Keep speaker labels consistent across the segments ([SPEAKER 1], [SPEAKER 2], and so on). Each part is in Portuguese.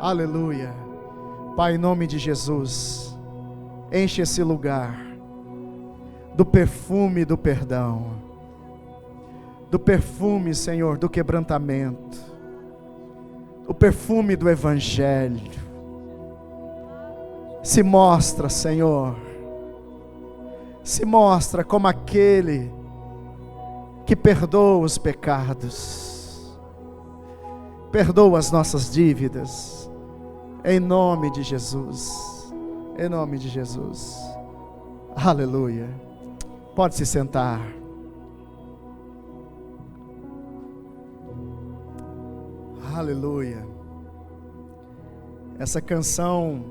[SPEAKER 1] Aleluia. Pai, em nome de Jesus, enche esse lugar do perfume do perdão, do perfume, Senhor, do quebrantamento, o perfume do Evangelho. Se mostra, Senhor, se mostra como aquele que perdoa os pecados, perdoa as nossas dívidas, em nome de Jesus, em nome de Jesus. Aleluia. Pode se sentar. Aleluia. Essa canção,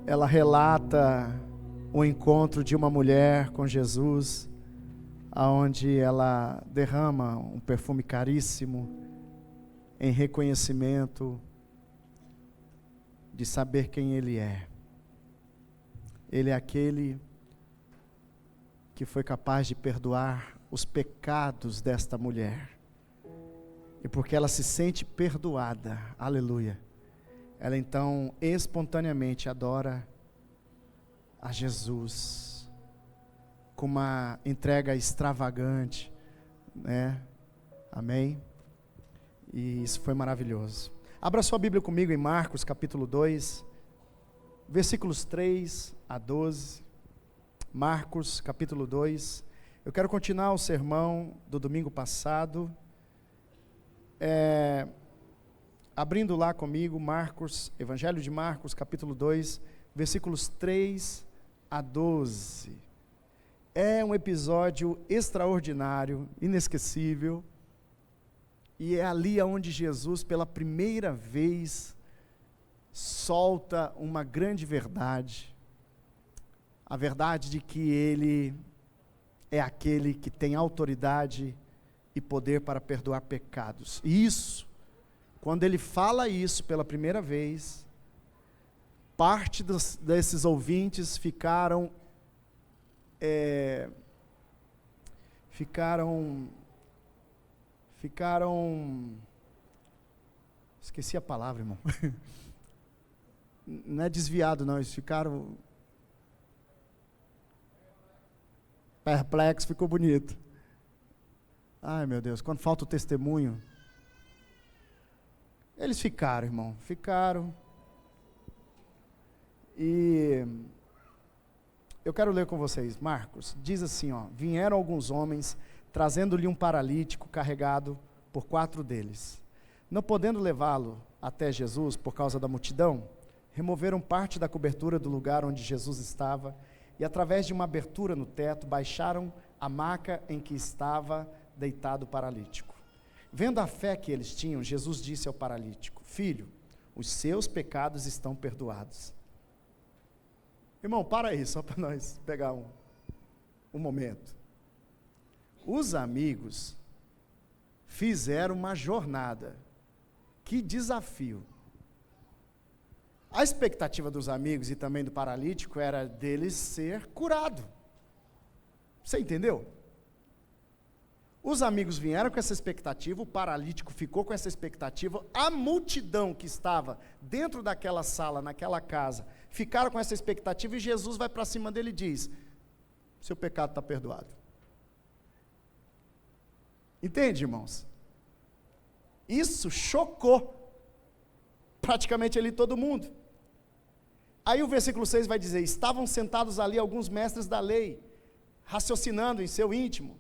[SPEAKER 1] ela relata o encontro de uma mulher com Jesus, aonde ela derrama um perfume caríssimo em reconhecimento de saber quem Ele é. Ele é aquele que foi capaz de perdoar os pecados desta mulher. E porque ela se sente perdoada, aleluia, ela então espontaneamente adora a Jesus com uma entrega extravagante, né? Amém? E isso foi maravilhoso. Abra sua Bíblia comigo em Marcos capítulo 2, versículos 3 a 12. Marcos capítulo 2. Eu quero continuar o sermão do domingo passado, abrindo lá comigo Marcos, Evangelho de Marcos capítulo 2, versículos 3 a 12. É um episódio extraordinário, inesquecível, e é ali onde Jesus, pela primeira vez, solta uma grande verdade, a verdade de que Ele é aquele que tem autoridade e poder para perdoar pecados. E isso, quando Ele fala isso pela primeira vez, parte desses ouvintes ficaram esqueci a palavra, irmão. Não é desviado, não, eles ficaram perplexos, ficou bonito. Ai, meu Deus, quando falta o testemunho. Eles ficaram, irmão, ficaram. E eu quero ler com vocês, Marcos, diz assim, vieram alguns homens, trazendo-lhe um paralítico carregado por 4 deles. Não podendo levá-lo até Jesus por causa da multidão, removeram parte da cobertura do lugar onde Jesus estava e, através de uma abertura no teto, baixaram a maca em que estava deitado o paralítico. Vendo a fé que eles tinham, Jesus disse ao paralítico: Filho, os seus pecados estão perdoados. Irmão, para aí, só para nós pegar um momento. Os amigos fizeram uma jornada. Que desafio. A expectativa dos amigos e também do paralítico era dele ser curado. Você entendeu? Os amigos vieram com essa expectativa, o paralítico ficou com essa expectativa, a multidão que estava dentro daquela sala, naquela casa, ficaram com essa expectativa e Jesus vai para cima dele e diz: seu pecado está perdoado. Entende, irmãos? Isso chocou praticamente ali todo mundo. Aí o versículo 6 vai dizer: estavam sentados ali alguns mestres da lei, raciocinando em seu íntimo.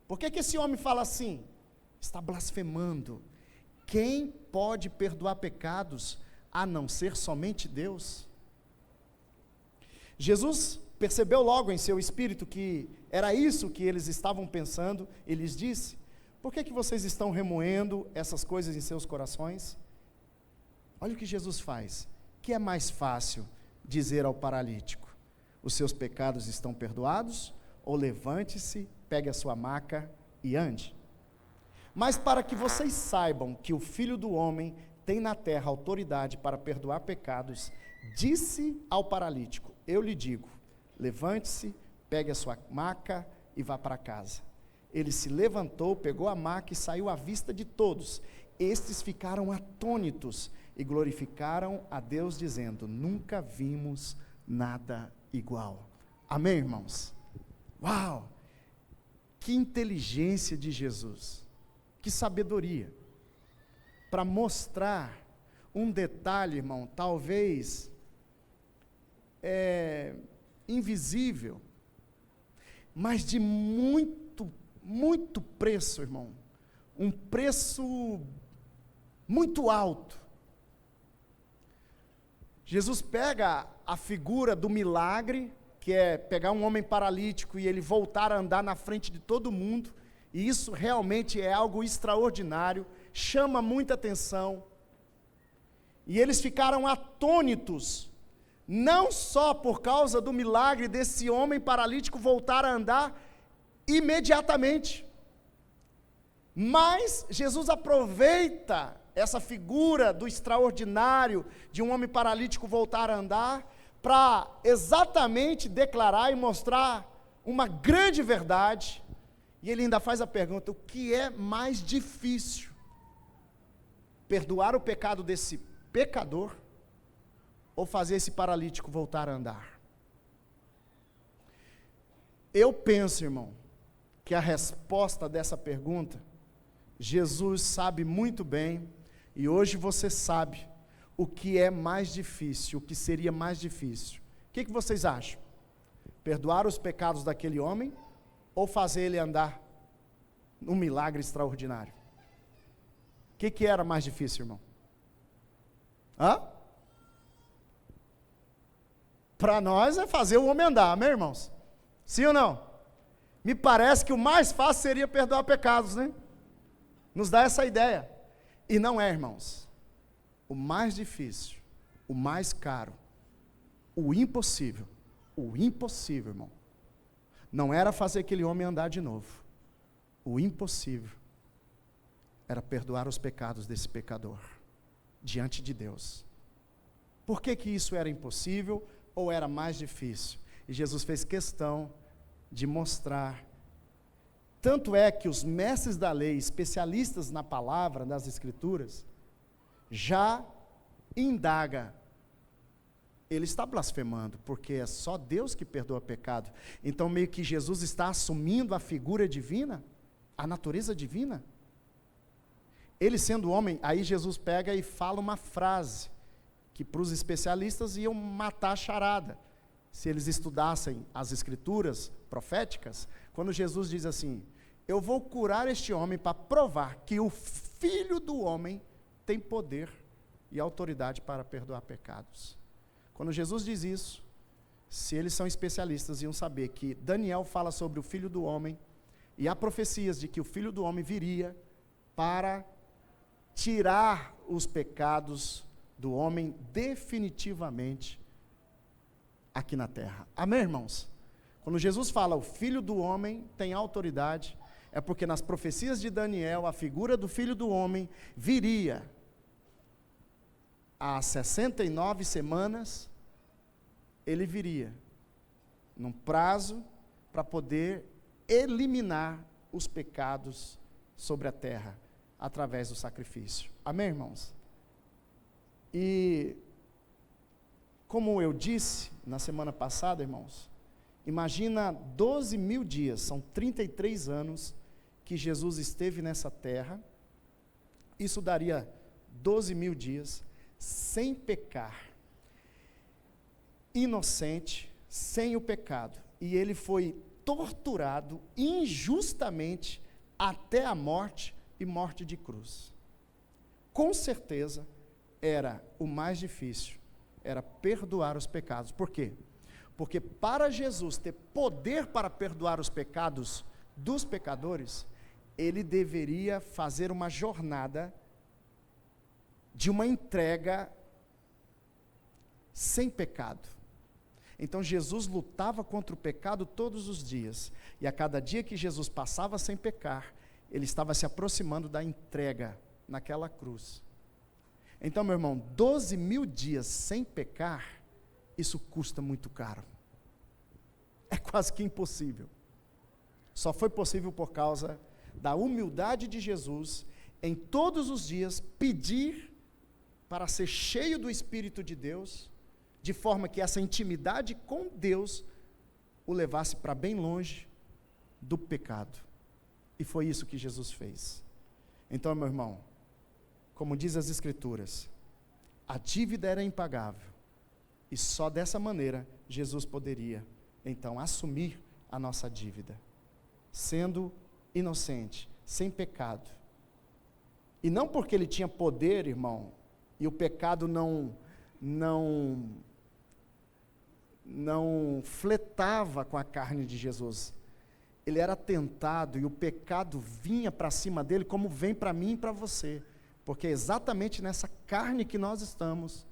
[SPEAKER 1] Por que esse homem fala assim? Está blasfemando. Quem pode perdoar pecados a não ser somente Deus? Jesus percebeu logo em seu espírito que era isso que eles estavam pensando, e lhes disse: por que vocês estão remoendo essas coisas em seus corações? Olha o que Jesus faz. Que é mais fácil dizer ao paralítico: os seus pecados estão perdoados? Ou levante-se, pegue a sua maca e ande? Mas para que vocês saibam que o Filho do Homem tem na terra autoridade para perdoar pecados, disse ao paralítico: eu lhe digo, levante-se, pegue a sua maca e vá para casa. Ele se levantou, pegou a maca e saiu à vista de todos. Estes ficaram atônitos e glorificaram a Deus, dizendo: nunca vimos nada igual. Amém, irmãos? Uau! Que inteligência de Jesus, que sabedoria, para mostrar um detalhe, irmão, talvez invisível, mas de muito, muito preço, irmão, um preço muito alto. Jesus pega a figura do milagre, que é pegar um homem paralítico e ele voltar a andar na frente de todo mundo, e isso realmente é algo extraordinário, chama muita atenção, e eles ficaram atônitos, não só por causa do milagre desse homem paralítico voltar a andar imediatamente, mas Jesus aproveita essa figura do extraordinário de um homem paralítico voltar a andar, para exatamente declarar e mostrar uma grande verdade, e ele ainda faz a pergunta: o que é mais difícil? Perdoar o pecado desse pecador, ou fazer esse paralítico voltar a andar? Eu penso, irmão, que a resposta dessa pergunta, Jesus sabe muito bem, e hoje você sabe o que é mais difícil, o que seria mais difícil. O que vocês acham? Perdoar os pecados daquele homem, ou fazer ele andar num milagre extraordinário? O que era mais difícil, irmão? Para nós é fazer o homem andar, amém, irmãos? Sim ou não? Me parece que o mais fácil seria perdoar pecados, né? Nos dá essa ideia. E não é, irmãos. O mais difícil, o mais caro, o impossível, irmão, não era fazer aquele homem andar de novo. O impossível era perdoar os pecados desse pecador diante de Deus. Por que isso era impossível ou era mais difícil? E Jesus fez questão de mostrar. Tanto é que os mestres da lei, especialistas na palavra, nas escrituras, já indaga: ele está blasfemando, porque é só Deus que perdoa pecado. Então meio que Jesus está assumindo a figura divina, a natureza divina. Ele sendo homem, aí Jesus pega e fala uma frase, que para os especialistas iam matar a charada, se eles estudassem as escrituras proféticas, quando Jesus diz assim: eu vou curar este homem para provar que o Filho do Homem tem poder e autoridade para perdoar pecados. Quando Jesus diz isso, se eles são especialistas, iam saber que Daniel fala sobre o Filho do Homem, e há profecias de que o Filho do Homem viria para tirar os pecados do homem definitivamente aqui na terra. Amém, irmãos? Quando Jesus fala o Filho do Homem tem autoridade, é porque nas profecias de Daniel, a figura do Filho do Homem viria há 69 semanas, ele viria num prazo para poder eliminar os pecados sobre a terra, através do sacrifício. Amém, irmãos? E, como eu disse na semana passada, irmãos, imagina 12.000 dias, são 33 anos que Jesus esteve nessa terra, isso daria 12.000 dias, sem pecar, inocente, sem o pecado, e ele foi torturado injustamente até a morte, e morte de cruz. Com certeza, era o mais difícil, era perdoar os pecados. Por quê? Porque para Jesus ter poder para perdoar os pecados dos pecadores, ele deveria fazer uma jornada de uma entrega sem pecado. Então Jesus lutava contra o pecado todos os dias, e a cada dia que Jesus passava sem pecar, ele estava se aproximando da entrega naquela cruz. Então, meu irmão, 12.000 dias sem pecar, isso custa muito caro. É quase que impossível. Só foi possível por causa da humildade de Jesus em todos os dias, pedir para ser cheio do Espírito de Deus, de forma que essa intimidade com Deus o levasse para bem longe do pecado. E foi isso que Jesus fez. Então, meu irmão, como diz as Escrituras, a dívida era impagável, e só dessa maneira Jesus poderia, então, assumir a nossa dívida, sendo inocente, sem pecado. E não porque ele tinha poder, irmão, e o pecado não fletava com a carne de Jesus. Ele era tentado e o pecado vinha para cima dele como vem para mim e para você. Porque é exatamente nessa carne que nós estamos,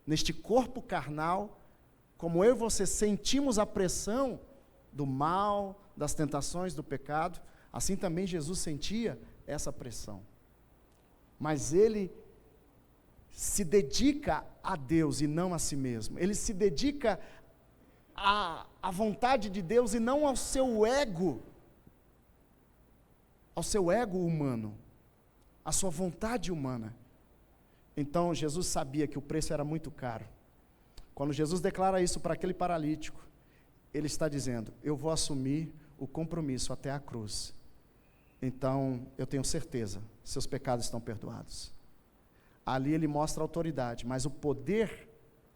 [SPEAKER 1] neste corpo carnal, como eu e você sentimos a pressão do mal, das tentações, do pecado, assim também Jesus sentia essa pressão. Mas ele se dedica a Deus e não a si mesmo. Ele se dedica à vontade de Deus e não ao seu ego humano, à sua vontade humana. Então Jesus sabia que o preço era muito caro. Quando Jesus declara isso para aquele paralítico, ele está dizendo: eu vou assumir o compromisso até a cruz. Então eu tenho certeza, seus pecados estão perdoados. Ali ele mostra a autoridade, mas o poder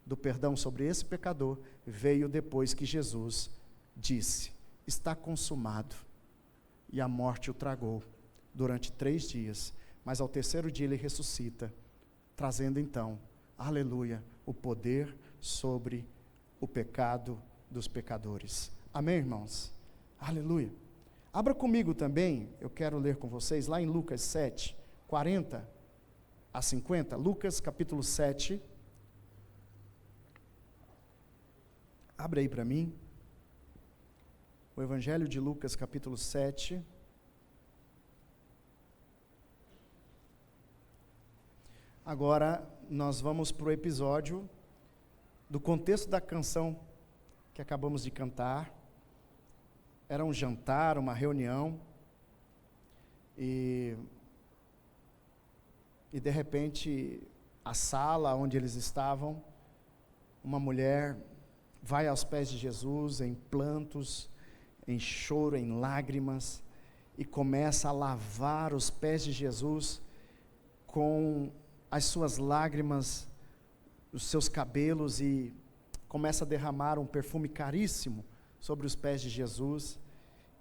[SPEAKER 1] do perdão sobre esse pecador veio depois que Jesus disse: está consumado. E a morte o tragou durante 3 dias, mas ao terceiro dia ele ressuscita, trazendo então, aleluia, o poder sobre o pecado dos pecadores. Amém, irmãos? Aleluia. Abra comigo também, eu quero ler com vocês, lá em Lucas 7, 40 a 50, Lucas capítulo 7, abre aí para mim, o Evangelho de Lucas capítulo 7, agora nós vamos para o episódio do contexto da canção que acabamos de cantar. Era um jantar, uma reunião, e de repente, a sala onde eles estavam, uma mulher vai aos pés de Jesus em plantos, em choro, em lágrimas, e começa a lavar os pés de Jesus com as suas lágrimas, os seus cabelos, e começa a derramar um perfume caríssimo sobre os pés de Jesus.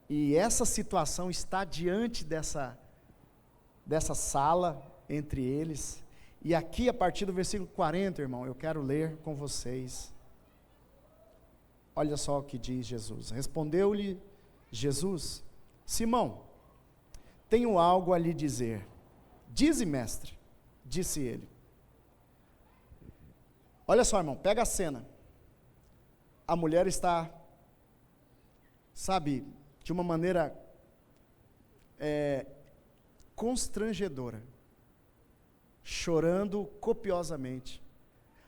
[SPEAKER 1] E essa situação está diante dessa sala entre eles. E aqui, a partir do versículo 40, irmão, eu quero ler com vocês. Olha só o que diz Jesus. Respondeu-lhe Jesus: Simão, tenho algo a lhe dizer. Dize, mestre, disse ele. Olha só, irmão, pega a cena. A mulher está, sabe, de uma maneira constrangedora, chorando copiosamente.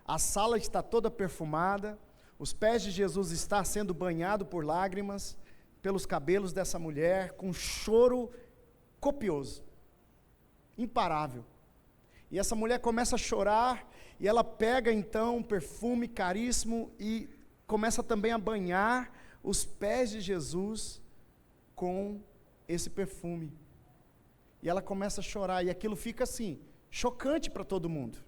[SPEAKER 1] A sala está toda perfumada, os pés de Jesus estão sendo banhados por lágrimas, pelos cabelos dessa mulher, com choro copioso, imparável. E essa mulher começa a chorar, e ela pega então um perfume caríssimo e começa também a banhar os pés de Jesus com esse perfume. E ela começa a chorar, e aquilo fica assim, chocante para todo mundo.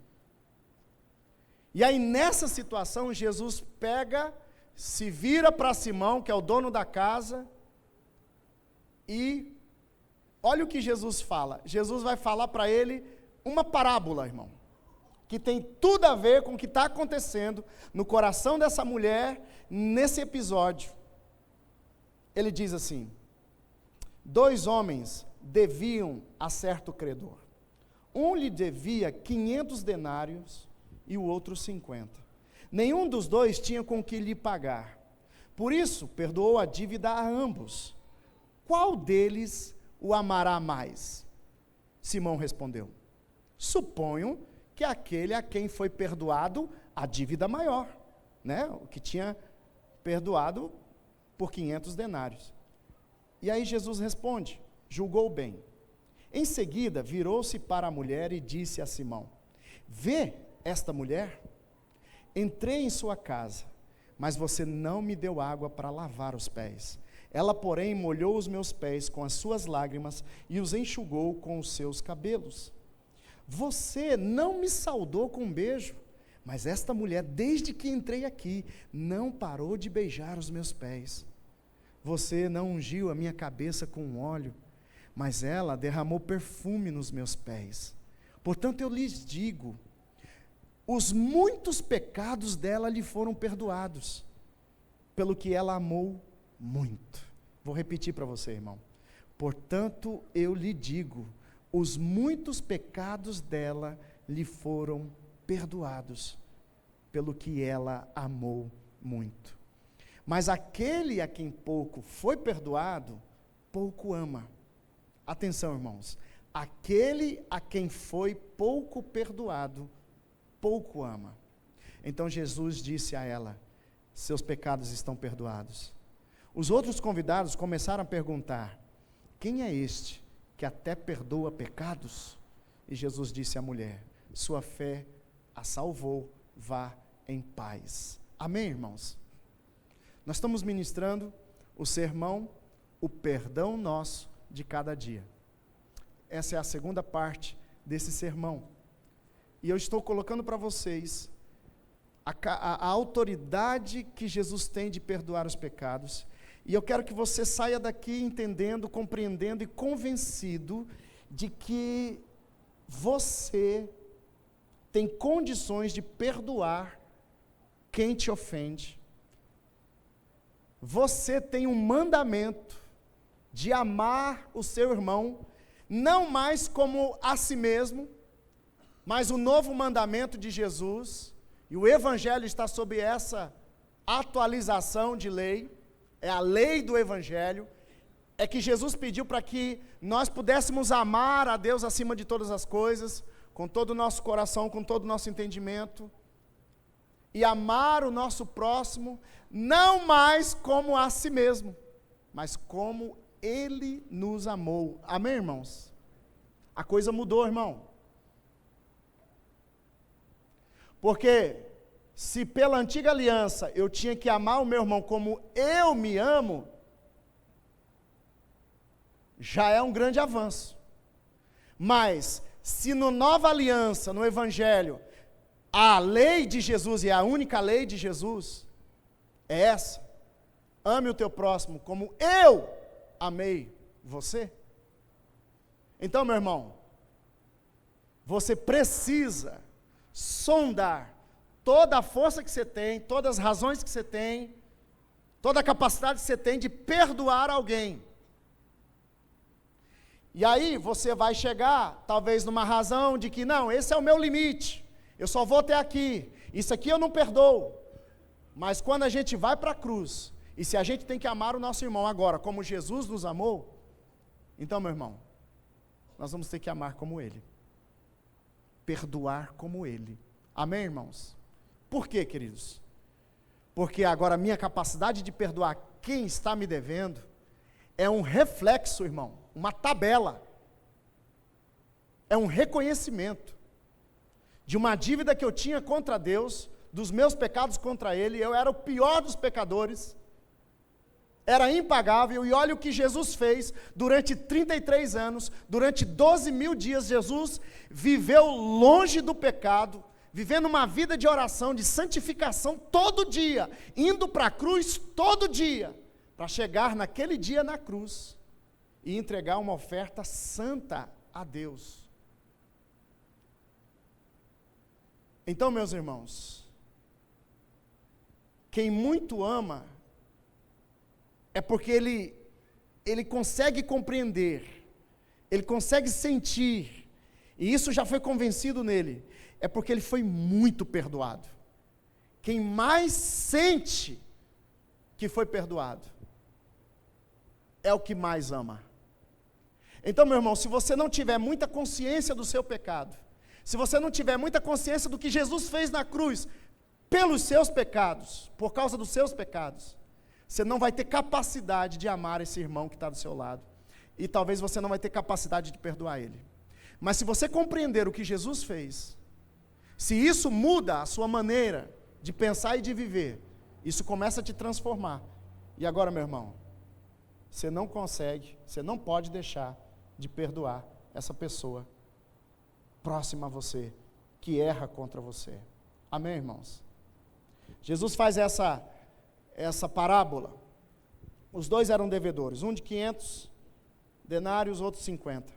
[SPEAKER 1] E aí nessa situação, Jesus pega, se vira para Simão, que é o dono da casa, e olha o que Jesus fala. Jesus vai falar para ele uma parábola, irmão, que tem tudo a ver com o que está acontecendo no coração dessa mulher, nesse episódio. Ele diz assim: 2 homens deviam a certo credor. Um lhe devia 500 denários e o outro 50. Nenhum dos dois tinha com que lhe pagar. Por isso, perdoou a dívida a ambos. Qual deles o amará mais? Simão respondeu: suponho que aquele a quem foi perdoado a dívida maior, né? O que tinha perdoado por 500 denários. E aí Jesus responde: julgou bem. Em seguida, virou-se para a mulher e disse a Simão: vê esta mulher? Entrei em sua casa, mas você não me deu água para lavar os pés. Ela, porém, molhou os meus pés com as suas lágrimas e os enxugou com os seus cabelos. Você não me saudou com um beijo, mas esta mulher, desde que entrei aqui, não parou de beijar os meus pés. Você não ungiu a minha cabeça com óleo, mas ela derramou perfume nos meus pés. Portanto, eu lhes digo, os muitos pecados dela lhe foram perdoados, pelo que ela amou muito. Vou repetir para você, irmão. Portanto, eu lhe digo, os muitos pecados dela lhe foram perdoados, pelo que ela amou muito. Mas aquele a quem pouco foi perdoado, pouco ama. Atenção, irmãos. Aquele a quem foi pouco perdoado, pouco ama. Então Jesus disse a ela: seus pecados estão perdoados. Os outros convidados começaram a perguntar: quem é este que até perdoa pecados? E Jesus disse à mulher: sua fé a salvou, vá em paz. Amém, irmãos? Nós estamos ministrando o sermão, o perdão nosso de cada dia. Essa é a segunda parte desse sermão. E eu estou colocando para vocês a autoridade que Jesus tem de perdoar os pecados. E eu quero que você saia daqui entendendo, compreendendo e convencido de que você tem condições de perdoar quem te ofende. Você tem um mandamento de amar o seu irmão, não mais como a si mesmo, mas o novo mandamento de Jesus, e o Evangelho está sob essa atualização de lei, é a lei do Evangelho, é que Jesus pediu para que nós pudéssemos amar a Deus acima de todas as coisas, com todo o nosso coração, com todo o nosso entendimento, e amar o nosso próximo, não mais como a si mesmo, mas como Ele nos amou. Amém, irmãos? A coisa mudou, irmão. Porque se pela antiga aliança eu tinha que amar o meu irmão como eu me amo, já é um grande avanço. Mas se na nova aliança, no Evangelho, a lei de Jesus, e a única lei de Jesus, é essa: ame o teu próximo como eu amei você. Então, meu irmão, você precisa sondar toda a força que você tem, todas as razões que você tem, toda a capacidade que você tem de perdoar alguém. E aí você vai chegar, talvez numa razão de que, não, esse é o meu limite, eu só vou até aqui, isso aqui eu não perdoo. Mas quando a gente vai para a cruz, e se a gente tem que amar o nosso irmão agora, como Jesus nos amou, então, meu irmão, nós vamos ter que amar como Ele, perdoar como Ele. Amém, irmãos? Por quê, queridos? Porque agora a minha capacidade de perdoar quem está me devendo é um reflexo, irmão, uma tabela, é um reconhecimento de uma dívida que eu tinha contra Deus, dos meus pecados contra Ele. Eu era o pior dos pecadores, era impagável, e olha o que Jesus fez durante 33 anos, durante 12.000 dias, Jesus viveu longe do pecado, vivendo uma vida de oração, de santificação todo dia, indo para a cruz todo dia, para chegar naquele dia na cruz, e entregar uma oferta santa a Deus. Então, meus irmãos, quem muito ama, é porque ele consegue compreender, ele consegue sentir, e isso já foi convencido nele, é porque ele foi muito perdoado. Quem mais sente que foi perdoado, é o que mais ama. Então, meu irmão, se você não tiver muita consciência do seu pecado, se você não tiver muita consciência do que Jesus fez na cruz, pelos seus pecados, por causa dos seus pecados, você não vai ter capacidade de amar esse irmão que está do seu lado. e talvez você não vai ter capacidade de perdoar ele. Mas se você compreender o que Jesus fez, se isso muda a sua maneira de pensar e de viver, isso começa a te transformar. E agora, meu irmão, você não consegue, você não pode deixar de perdoar essa pessoa próxima a você, que erra contra você. Amém, irmãos? Jesus faz essa parábola. Os dois eram devedores, um de 500 denários, outro 50.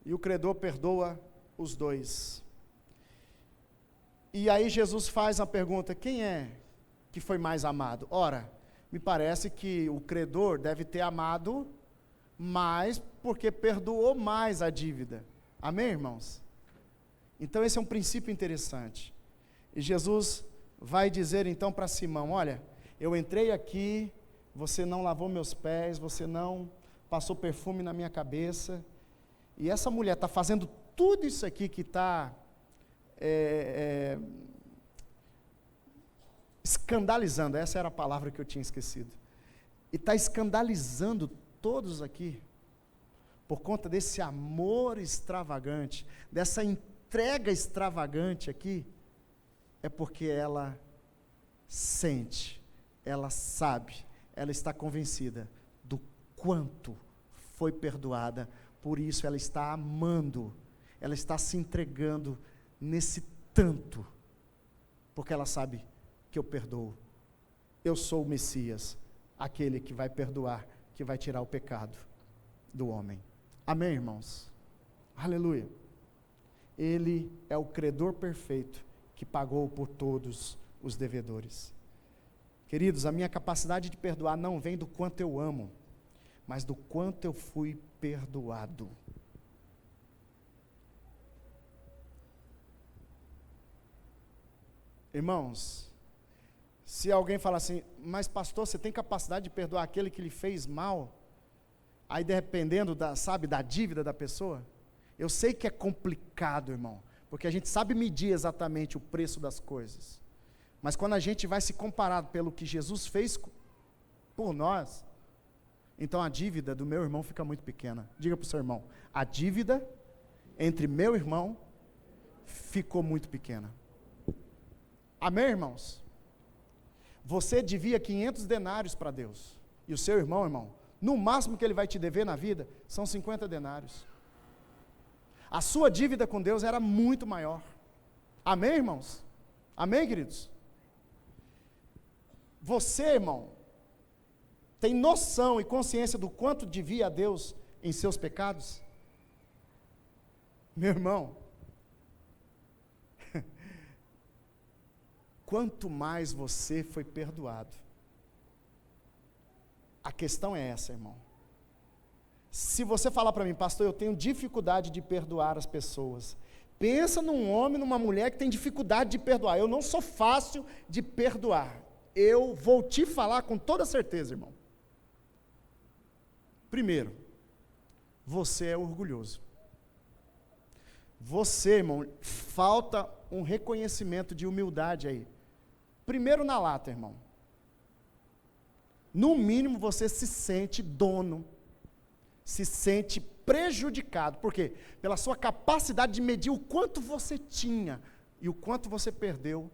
[SPEAKER 1] E o credor perdoa os dois. E aí Jesus faz a pergunta: quem é que foi mais amado? Ora, me parece que o credor deve ter amado mais, porque perdoou mais a dívida. Amém, irmãos? Então esse é um princípio interessante. E Jesus vai dizer então para Simão: olha, eu entrei aqui, você não lavou meus pés, você não passou perfume na minha cabeça, e essa mulher está fazendo tudo isso aqui que está escandalizando, essa era a palavra que eu tinha esquecido, e está escandalizando todos aqui, por conta desse amor extravagante, dessa entrega extravagante aqui, é porque ela sente, ela sabe, ela está convencida do quanto foi perdoada, por isso ela está amando, ela está se entregando nesse tanto, porque ela sabe que eu perdoo, eu sou o Messias, aquele que vai perdoar, que vai tirar o pecado do homem. Amém, irmãos? Aleluia. Ele é o credor perfeito que pagou por todos os devedores. Queridos, a minha capacidade de perdoar não vem do quanto eu amo, mas do quanto eu fui perdoado. Irmãos, se alguém falar assim: mas pastor, você tem capacidade de perdoar aquele que lhe fez mal? Aí dependendo da dívida da pessoa, eu sei que é complicado, irmão, porque a gente sabe medir exatamente o preço das coisas, mas quando a gente vai se comparar pelo que Jesus fez por nós, então a dívida do meu irmão fica muito pequena. Diga para o seu irmão: a dívida entre meu irmão ficou muito pequena. Amém, irmãos? Você devia 500 denários para Deus, e o seu irmão, no máximo que ele vai te dever na vida, são 50 denários. A sua dívida com Deus era muito maior. Amém, irmãos? Amém, queridos? Você, irmão, tem noção e consciência do quanto devia a Deus em seus pecados? Meu irmão, quanto mais você foi perdoado. A questão é essa, irmão. Se você falar para mim: pastor, eu tenho dificuldade de perdoar as pessoas. Pensa num homem, numa mulher que tem dificuldade de perdoar. Eu não sou fácil de perdoar. Eu vou te falar com toda certeza, irmão. Primeiro, você é orgulhoso. Você, irmão, falta um reconhecimento de humildade aí. Primeiro na lata, irmão. No mínimo você se sente dono, se sente prejudicado. Por quê? Pela sua capacidade de medir o quanto você tinha e o quanto você perdeu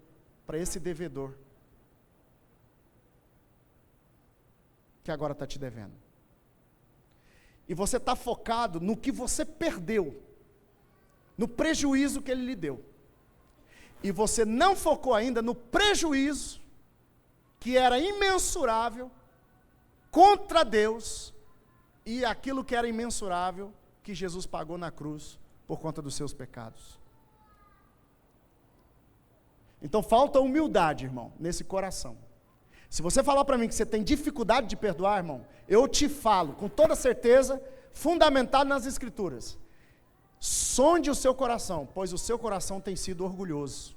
[SPEAKER 1] para esse devedor, que agora está te devendo. E você está focado no que você perdeu, no prejuízo que ele lhe deu. E você não focou ainda no prejuízo, que era imensurável, contra Deus, e aquilo que era imensurável, que Jesus pagou na cruz, por conta dos seus pecados. Então falta humildade, irmão, nesse coração. Se você falar para mim que você tem dificuldade de perdoar, irmão, eu te falo, com toda certeza, fundamentado nas Escrituras: sonde o seu coração, pois o seu coração tem sido orgulhoso.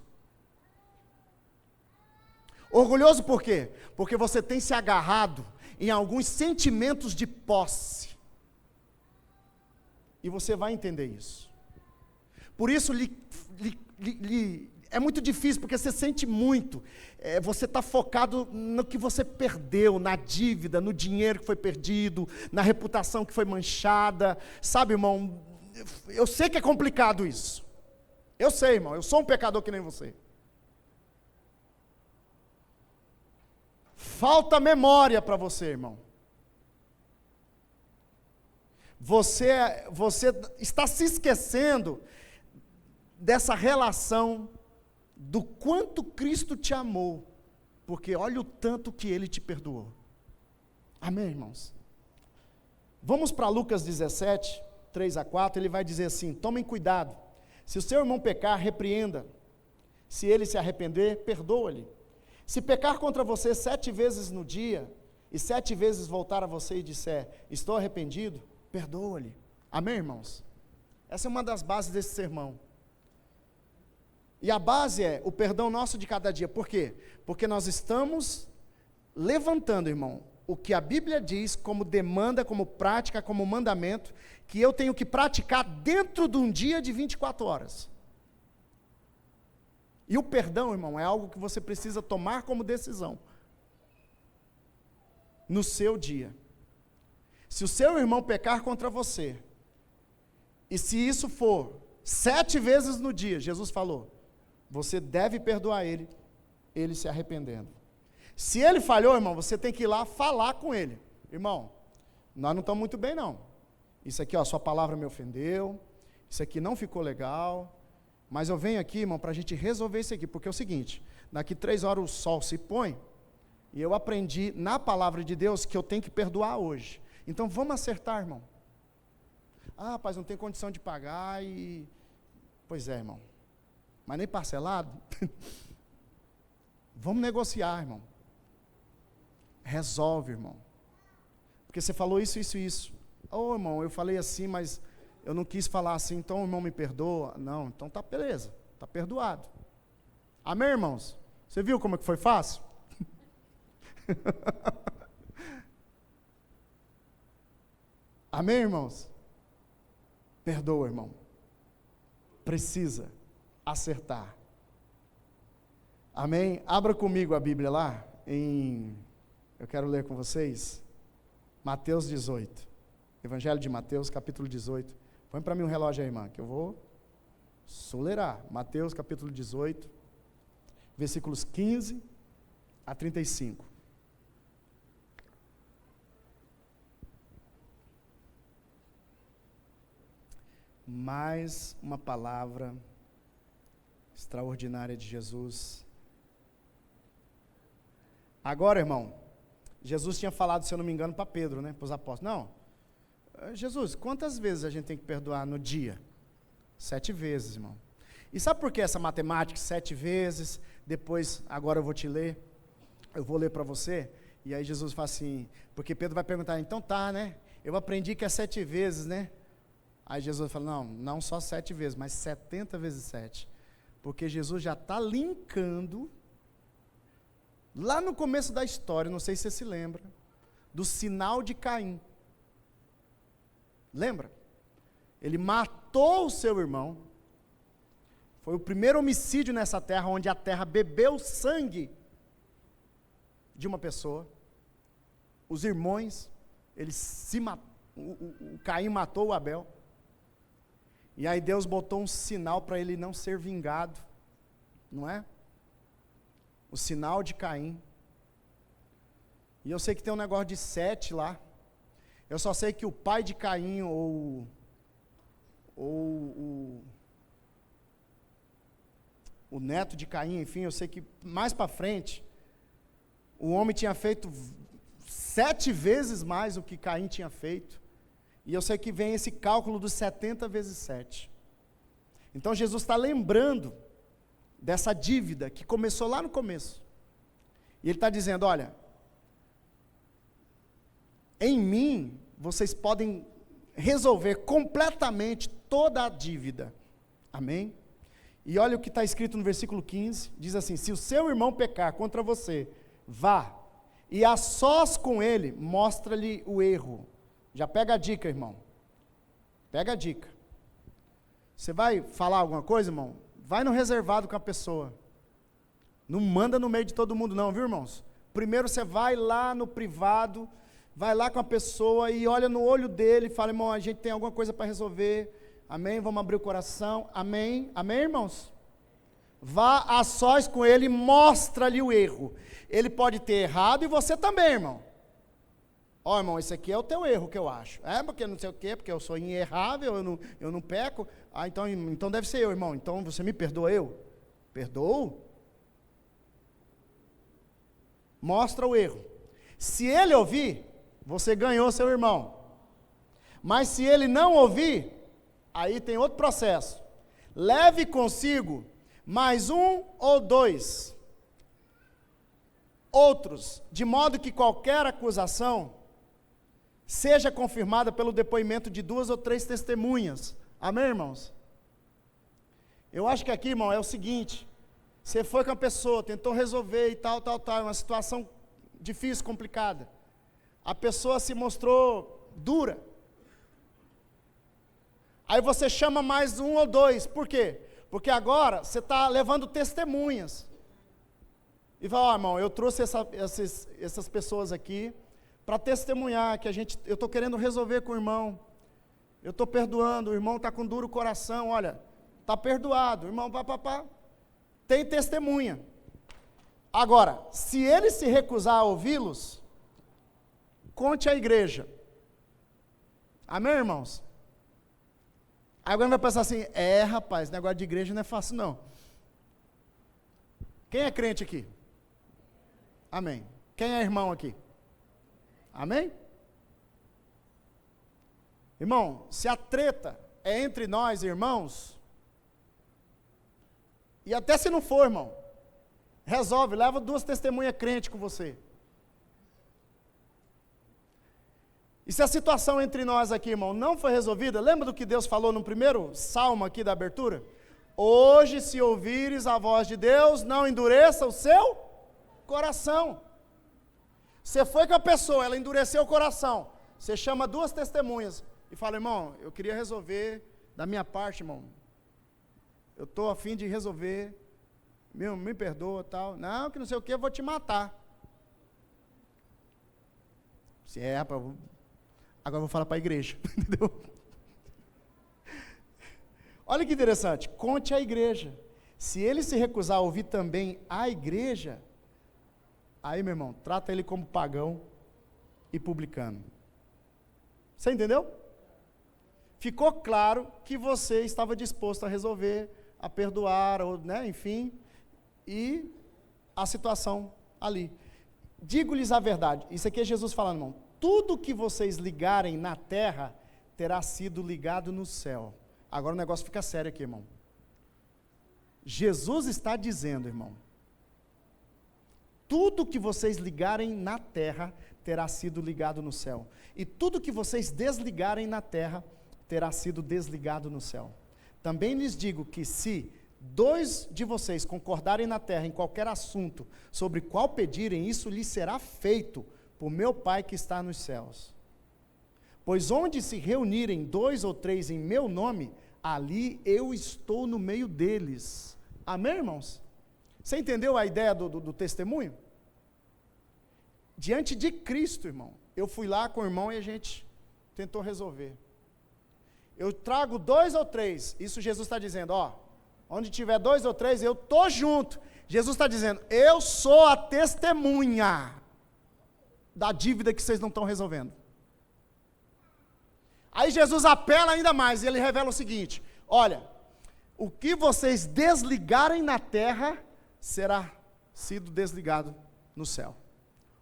[SPEAKER 1] Orgulhoso por quê? Porque você tem se agarrado em alguns sentimentos de posse. E você vai entender isso. Por isso, é muito difícil, porque você sente muito. Você está focado no que você perdeu, na dívida, no dinheiro que foi perdido, na reputação que foi manchada. Sabe, irmão, eu sei que é complicado isso. Eu sei, irmão, eu sou um pecador que nem você. Falta memória para você, irmão. Você está se esquecendo dessa relação do quanto Cristo te amou, porque olha o tanto que Ele te perdoou. Amém, irmãos? Vamos para Lucas 17, 3-4, ele vai dizer assim: tomem cuidado, se o seu irmão pecar, repreenda, se ele se arrepender, perdoa-lhe. Se pecar contra você 7 vezes no dia, e 7 vezes voltar a você e disser, estou arrependido, perdoa-lhe. Amém, irmãos? Essa é uma das bases desse sermão. E a base é o perdão nosso de cada dia. Por quê? Porque nós estamos levantando, irmão, o que a Bíblia diz como demanda, como prática, como mandamento, que eu tenho que praticar dentro de um dia de 24 horas. E o perdão, irmão, é algo que você precisa tomar como decisão no seu dia. Se o seu irmão pecar contra você, e se isso for 7 vezes no dia, Jesus falou, você deve perdoar ele se arrependendo. Se ele falhou, irmão, você tem que ir lá falar com ele. Irmão, nós não estamos muito bem, não. Isso aqui, ó, sua palavra me ofendeu, isso aqui não ficou legal, mas eu venho aqui, irmão, para a gente resolver isso aqui, porque é o seguinte, daqui 3 horas o sol se põe, e eu aprendi na palavra de Deus que eu tenho que perdoar hoje. Então vamos acertar, irmão. Ah, rapaz, não tem condição de pagar e... Pois é, irmão. Mas nem parcelado? Vamos negociar, irmão. Resolve, irmão. Porque você falou isso, isso e isso. Ô, irmão, eu falei assim, mas eu não quis falar assim, então o irmão me perdoa. Não, então tá beleza, tá perdoado. Amém, irmãos? Você viu como é que foi fácil? Amém, irmãos? Perdoa, irmão. Precisa acertar. Amém? Abra comigo a Bíblia lá, eu quero ler com vocês, Mateus 18. Evangelho de Mateus, capítulo 18. Põe para mim um relógio aí, irmã, que eu vou acelerar. Mateus, capítulo 18, versículos 15 a 35. Mais uma palavra extraordinária de Jesus. Agora, irmão, Jesus tinha falado, se eu não me engano, para Pedro, né, para os apóstolos. Não, Jesus, quantas vezes a gente tem que perdoar no dia? 7 vezes, irmão. E sabe por que essa matemática, 7 vezes, depois, agora eu vou te ler, eu vou ler para você, e aí Jesus fala assim, porque Pedro vai perguntar, então tá, né, eu aprendi que é 7 vezes, né? Aí Jesus fala, não só 7 vezes, mas 70 vezes 7. Porque Jesus já está linkando, lá no começo da história, não sei se você se lembra, do sinal de Caim. Lembra? Ele matou o seu irmão. Foi o primeiro homicídio nessa terra, onde a terra bebeu sangue de uma pessoa. Os irmãos, o Caim matou o Abel. E aí Deus botou um sinal para ele não ser vingado, não é? O sinal de Caim. E eu sei que tem um negócio de 7 lá. Eu só sei que o pai de Caim, ou o neto de Caim, enfim, eu sei que mais para frente, o homem tinha feito 7 vezes mais o que Caim tinha feito. E eu sei que vem esse cálculo dos 70 vezes 7. Então Jesus está lembrando dessa dívida que começou lá no começo. E ele está dizendo, olha, em mim vocês podem resolver completamente toda a dívida. Amém? E olha o que está escrito no versículo 15, diz assim, se o seu irmão pecar contra você, vá, e a sós com ele, mostra-lhe o erro. Já pega a dica, irmão. Pega a dica. Você vai falar alguma coisa, irmão? vai no reservado com a pessoa. Não manda no meio de todo mundo não, viu, irmãos? Primeiro você vai lá no privado, vai lá com a pessoa e olha no olho dele e fala, irmão, a gente tem alguma coisa para resolver, amém? Vamos abrir o coração, amém? Amém, irmãos? Vá a sós com ele e mostra-lhe o erro. Ele pode ter errado e você também, irmão. Ó, irmão, esse aqui é o teu erro que eu acho. É, porque não sei o quê, porque eu sou inerrável, eu não peco. Ah, então deve ser eu, irmão. Então você me perdoa eu? Perdoo? Mostra o erro. Se ele ouvir, você ganhou seu irmão. Mas se ele não ouvir, aí tem outro processo. Leve consigo mais um ou dois outros, de modo que qualquer acusação seja confirmada pelo depoimento de 2 ou 3 testemunhas. Amém, irmãos? Eu acho que aqui, irmão, é o seguinte: você foi com a pessoa, tentou resolver e tal, é uma situação difícil, complicada. A pessoa se mostrou dura. Aí você chama mais um ou dois, por quê? Porque agora você está levando testemunhas. E fala, irmão, eu trouxe essas pessoas aqui para testemunhar que eu estou querendo resolver com o irmão. Eu estou perdoando, o irmão está com duro coração, olha, está perdoado, o irmão, tem testemunha. Agora, se ele se recusar a ouvi-los, conte à igreja. Amém, irmãos? Aí alguém vai pensar assim, rapaz, negócio de igreja não é fácil não. Quem é crente aqui? Amém. Quem é irmão aqui? Amém? Irmão, se a treta é entre nós, irmãos, e até se não for, irmão, resolve, leva 2 testemunhas crentes com você. E se a situação entre nós aqui, irmão, não foi resolvida, lembra do que Deus falou no primeiro salmo aqui da abertura? Hoje, se ouvires a voz de Deus, não endureça o seu coração. Você foi com a pessoa, ela endureceu o coração. Você chama 2 testemunhas e fala, irmão, eu queria resolver da minha parte, irmão. Eu estou a fim de resolver, me perdoa, tal. Não, que não sei o que, eu vou te matar. Se rapaz, agora eu vou falar para a igreja, entendeu? Olha que interessante, conte à igreja. Se ele se recusar a ouvir também a igreja, aí, meu irmão, trata ele como pagão e publicano. Você entendeu? Ficou claro que você estava disposto a resolver, a perdoar, ou, né, enfim, e a situação ali. Digo-lhes a verdade, isso aqui é Jesus falando, irmão, tudo que vocês ligarem na terra, terá sido ligado no céu. Agora o negócio fica sério aqui, irmão. Jesus está dizendo, irmão, tudo que vocês ligarem na terra, terá sido ligado no céu. E tudo que vocês desligarem na terra, terá sido desligado no céu. Também lhes digo que se 2 de vocês concordarem na terra em qualquer assunto, sobre qual pedirem, isso lhes será feito por meu Pai que está nos céus. Pois onde se reunirem 2 ou 3 em meu nome, ali eu estou no meio deles. Amém, irmãos? Você entendeu a ideia do testemunho? Diante de Cristo, irmão, eu fui lá com o irmão e a gente tentou resolver. Eu trago 2 ou 3, isso Jesus está dizendo, onde tiver 2 ou 3, eu estou junto. Jesus está dizendo, eu sou a testemunha da dívida que vocês não estão resolvendo. Aí Jesus apela ainda mais, e ele revela o seguinte, olha, o que vocês desligarem na terra, será sido desligado no céu.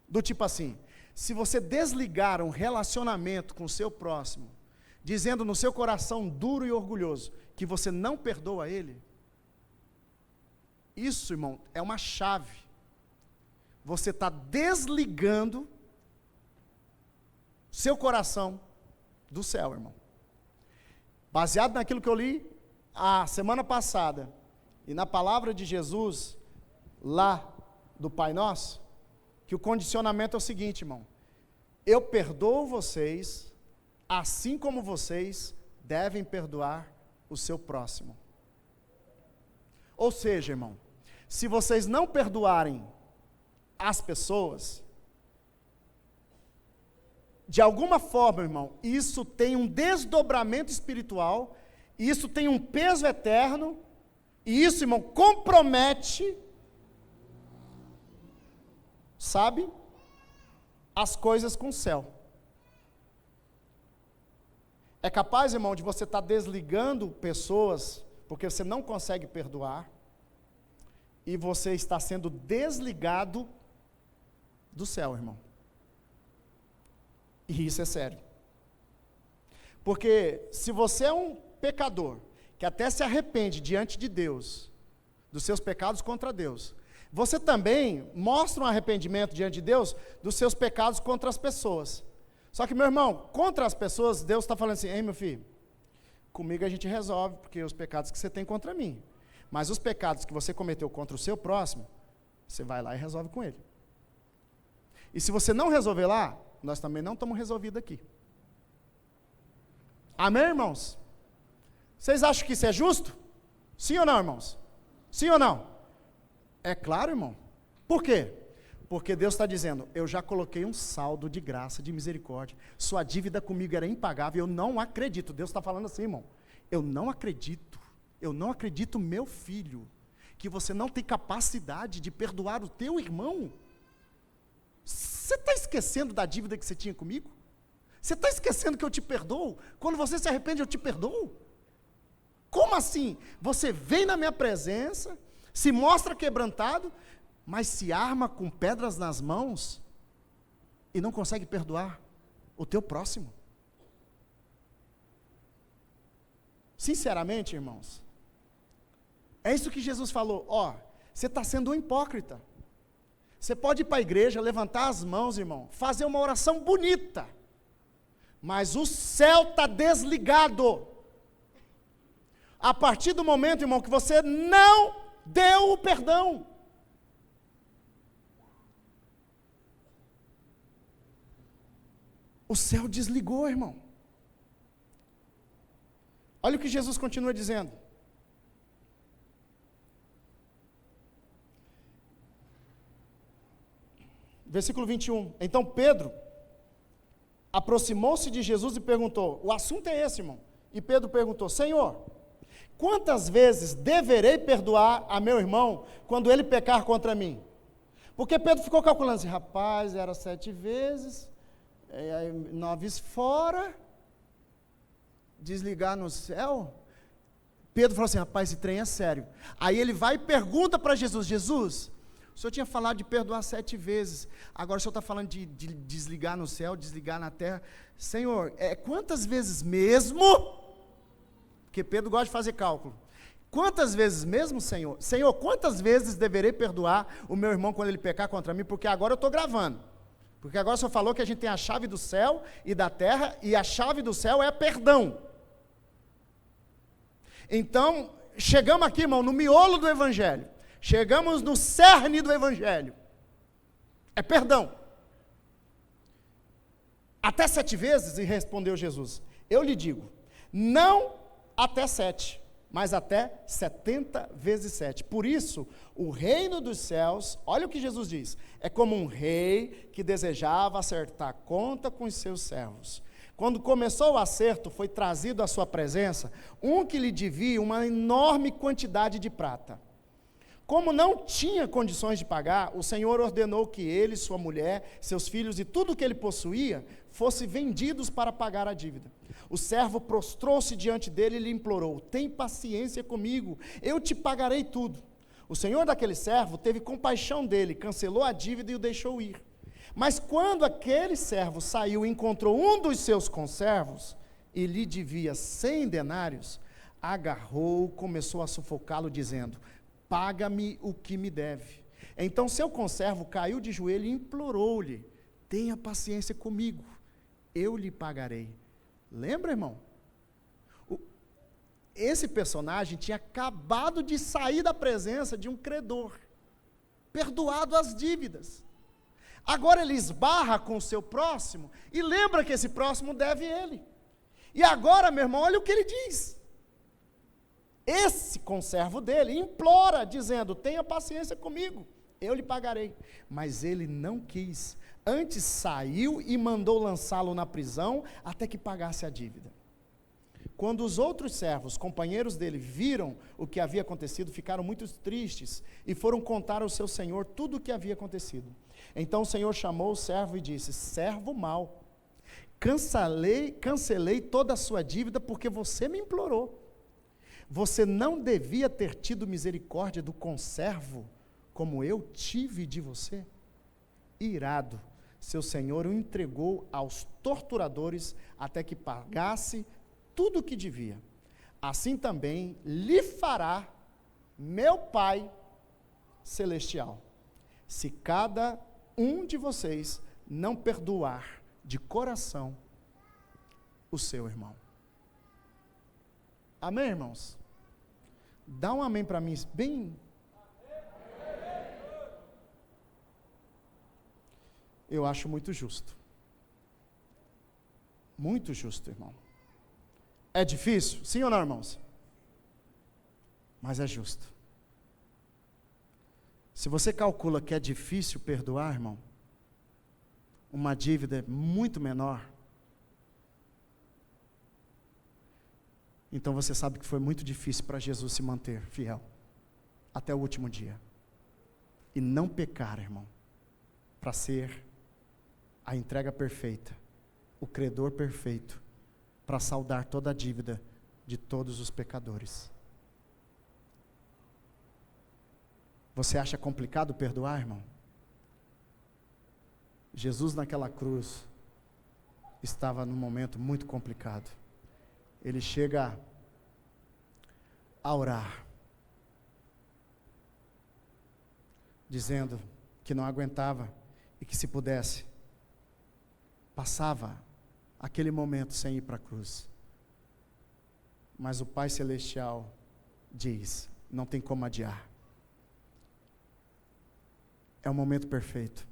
[SPEAKER 1] Do tipo assim, se você desligar um relacionamento com o seu próximo, dizendo no seu coração duro e orgulhoso, que você não perdoa ele, isso, irmão, é uma chave. Você está desligando seu coração do céu, irmão. Baseado naquilo que eu li a semana passada, e na palavra de Jesus, lá do Pai Nosso, que o condicionamento é o seguinte, irmão, eu perdoo vocês, assim como vocês devem perdoar o seu próximo. Ou seja, irmão, se vocês não perdoarem as pessoas, de alguma forma, irmão, isso tem um desdobramento espiritual, isso tem um peso eterno, e isso, irmão, compromete, sabe, as coisas com o céu. É capaz, irmão, de você estar desligando pessoas, porque você não consegue perdoar, e você está sendo desligado do céu, irmão. E isso é sério. Porque se você é um pecador, que até se arrepende diante de Deus, dos seus pecados contra Deus, você também mostra um arrependimento diante de Deus dos seus pecados contra as pessoas. Só que, meu irmão, contra as pessoas, Deus está falando assim: ei, meu filho, comigo a gente resolve, porque os pecados que você tem contra mim. Mas os pecados que você cometeu contra o seu próximo, você vai lá e resolve com ele. E se você não resolver lá, nós também não estamos resolvidos aqui. Amém, irmãos? Vocês acham que isso é justo? Sim ou não, irmãos? Sim ou não? É claro, irmão. Por quê? Porque Deus está dizendo: eu já coloquei um saldo de graça, de misericórdia, sua dívida comigo era impagável, eu não acredito. Deus está falando assim, irmão: eu não acredito, meu filho, que você não tem capacidade de perdoar o teu irmão. Você está esquecendo da dívida que você tinha comigo? Você está esquecendo que eu te perdoo? Quando você se arrepende, eu te perdoo? Como assim? Você vem na minha presença, se mostra quebrantado, mas se arma com pedras nas mãos e não consegue perdoar o teu próximo. Sinceramente, irmãos, é isso que Jesus falou: ó, você está sendo um hipócrita. Você pode ir para a igreja, levantar as mãos, irmão, fazer uma oração bonita, mas o céu está desligado. A partir do momento, irmão, que você não deu o perdão. O céu desligou, irmão. Olha o que Jesus continua dizendo. Versículo 21. Então Pedro aproximou-se de Jesus e perguntou, o assunto é esse, irmão. E Pedro perguntou: Senhor, quantas vezes deverei perdoar a meu irmão quando ele pecar contra mim? Porque Pedro ficou calculando assim: rapaz, era 7 vezes, 9 fora, desligar no céu. Pedro falou assim: rapaz, esse trem é sério. Aí ele vai e pergunta para Jesus: Jesus, o senhor tinha falado de perdoar 7 vezes, agora o senhor está falando de desligar no céu, desligar na terra. Senhor, quantas vezes mesmo? Porque Pedro gosta de fazer cálculo. Quantas vezes mesmo, Senhor? Senhor, quantas vezes deverei perdoar o meu irmão quando ele pecar contra mim? Porque agora eu estou gravando. Porque agora o senhor falou que a gente tem a chave do céu e da terra, e a chave do céu é perdão. Então, chegamos aqui, irmão, no miolo do evangelho. Chegamos no cerne do evangelho. É perdão. Até 7 vezes, e respondeu Jesus: eu lhe digo, não até 7, mas até 70 vezes 7. Por isso, o reino dos céus, olha o que Jesus diz, é como um rei que desejava acertar conta com os seus servos. Quando começou o acerto, foi trazido à sua presença um que lhe devia uma enorme quantidade de prata. Como não tinha condições de pagar, o Senhor ordenou que ele, sua mulher, seus filhos e tudo o que ele possuía fossem vendidos para pagar a dívida. O servo prostrou-se diante dele e lhe implorou: tem paciência comigo, eu te pagarei tudo. O senhor daquele servo teve compaixão dele, cancelou a dívida e o deixou ir. Mas quando aquele servo saiu e encontrou um dos seus conservos e lhe devia 100 denários, agarrou-o, começou a sufocá-lo, dizendo: paga-me o que me deve. Então seu conservo caiu de joelho e implorou-lhe: tenha paciência comigo, eu lhe pagarei. Lembra, irmão? Esse personagem tinha acabado de sair da presença de um credor, perdoado as dívidas. Agora ele esbarra com o seu próximo e lembra que esse próximo deve ele. E agora, meu irmão, olha o que ele diz: esse conservo dele implora, dizendo: tenha paciência comigo, eu lhe pagarei. Mas ele não quis. Antes saiu e mandou lançá-lo na prisão até que pagasse a dívida. Quando os outros servos, companheiros dele, viram o que havia acontecido, ficaram muito tristes e foram contar ao seu senhor tudo o que havia acontecido. Então o senhor chamou o servo e disse: servo mau, cancelei toda a sua dívida porque você me implorou. Você não devia ter tido misericórdia do conservo como eu tive de você? Irado, seu senhor o entregou aos torturadores até que pagasse tudo o que devia. Assim também lhe fará meu Pai celestial, se cada um de vocês não perdoar de coração o seu irmão. Amém, irmãos? Dá um amém para mim, bem. Eu acho muito justo. Muito justo, irmão. É difícil? Sim ou não, irmãos? Mas é justo. Se você calcula que é difícil perdoar, irmão, uma dívida muito menor, então você sabe que foi muito difícil para Jesus se manter fiel até o último dia. E não pecar, irmão, para ser a entrega perfeita, o credor perfeito, para saldar toda a dívida de todos os pecadores. Você acha complicado perdoar, irmão? Jesus naquela cruz estava num momento muito complicado. Ele chega a orar, dizendo que não aguentava e que, se pudesse, passava aquele momento sem ir para a cruz. Mas o Pai Celestial diz: não tem como adiar. É o momento perfeito,